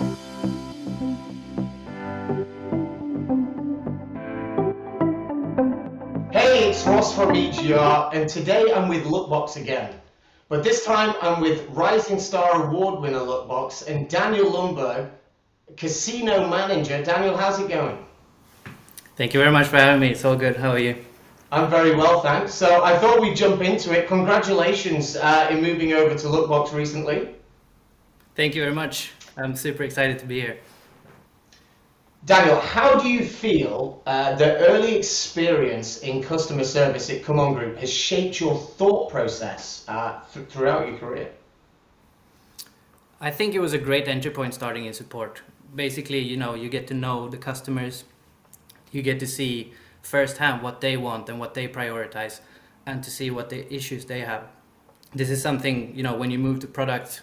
Hey, it's Ross from EGR, and today I'm with Luckbox again. But this time I'm with Rising Star Award winner Luckbox and Daniel Lundberg, casino manager. Daniel, how's it going? Thank you very much for having me. It's all good. How are you? I'm very well, thanks. So I thought we'd jump into it. Congratulations in moving over to Luckbox recently. Thank you very much. I'm super excited to be here. Daniel, how do you feel the early experience in customer service at Come On Group has shaped your thought process throughout your career? I think it was a great entry point starting in support. Basically, you get to know the customers, you get to see firsthand what they want and what they prioritize, and to see what the issues they have. This is something, when you move to product,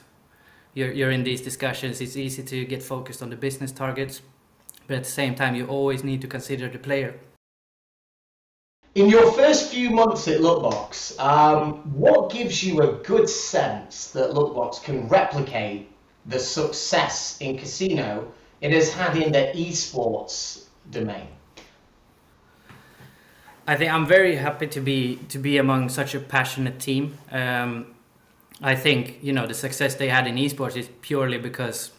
you're in these discussions, it's easy to get focused on the business targets, but at the same time, you always need to consider the player. In your first few months at Luckbox, what gives you a good sense that Luckbox can replicate the success in casino it has had in the esports domain? I think I'm very happy to be among such a passionate team. I think the success they had in esports is purely because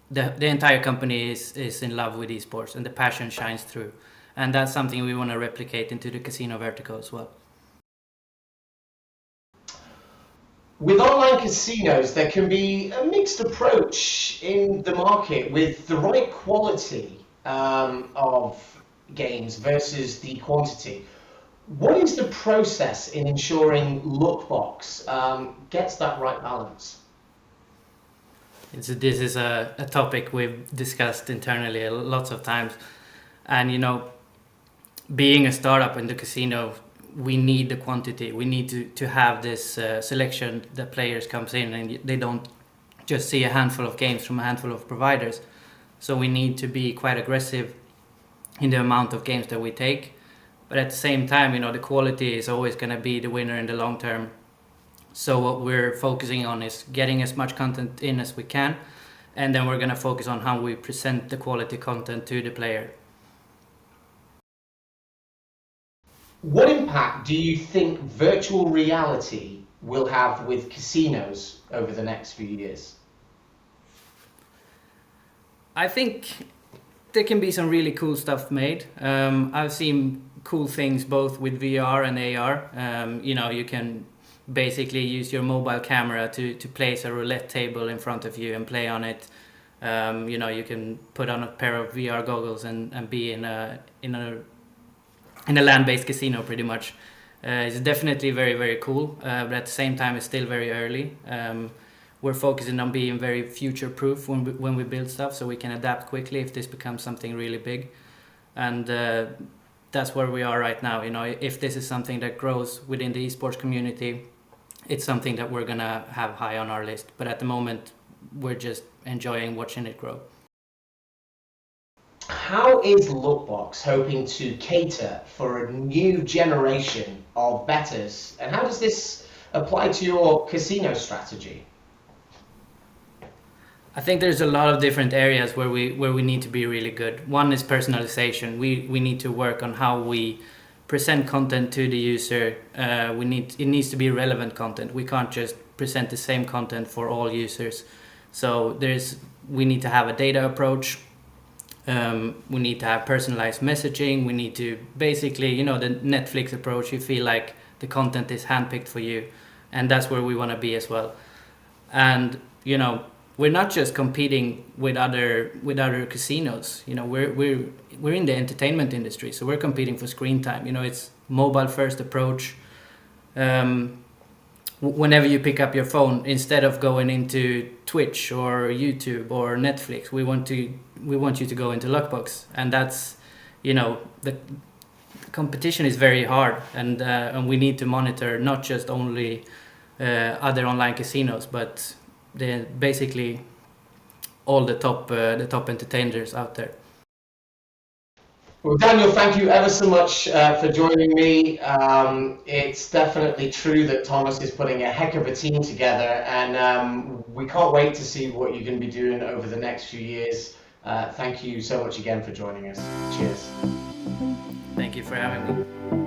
the entire company is in love with esports and the passion shines through, and that's something we want to replicate into the casino vertical as well. With online casinos, there can be a mixed approach in the market with the right quality of games versus the quantity. What is the process in ensuring Luckbox gets that right balance? This is a topic we've discussed internally lots of times, and being a startup in the casino, we need the quantity. We need to have this selection that players comes in and they don't just see a handful of games from a handful of providers. So we need to be quite aggressive in the amount of games that we take, but at the same time, the quality is always going to be the winner in the long term. So what we're focusing on is getting as much content in as we can, and then we're going to focus on how we present the quality content to the player. What impact do you think virtual reality will have with casinos over the next few years? I think there can be some really cool stuff made. I've seen cool things both with VR and AR. You can basically use your mobile camera to place a roulette table in front of you and play on it. You can put on a pair of VR goggles and be in a land-based casino pretty much. It's definitely very, very cool, but at the same time it's still very early. We're focusing on being very future-proof when we build stuff, so we can adapt quickly if this becomes something really big. And that's where we are right now. If this is something that grows within the esports community, it's something that we're gonna have high on our list. But at the moment, we're just enjoying watching it grow. How is Luckbox hoping to cater for a new generation of bettors, and how does this apply to your casino strategy? I think there's a lot of different areas where we need to be really good. One is personalization. We need to work on how we present content to the user. It needs to be relevant content. We can't just present the same content for all users. So we need to have a data approach. We need to have personalized messaging. We need to basically, the Netflix approach. You feel like the content is handpicked for you, and that's where we want to be as well. And we're not just competing with other casinos. We're in the entertainment industry, so we're competing for screen time. It's mobile first approach. Whenever you pick up your phone, instead of going into Twitch or YouTube or Netflix, we want you to go into Luckbox, and that's the competition is very hard, and we need to monitor not just only other online casinos, but basically all the top entertainers out there. Well, Daniel, thank you ever so much for joining me. It's definitely true that Thomas is putting a heck of a team together, and we can't wait to see what you're going to be doing over the next few years. Thank you so much again for joining us. Cheers. Thank you for having me.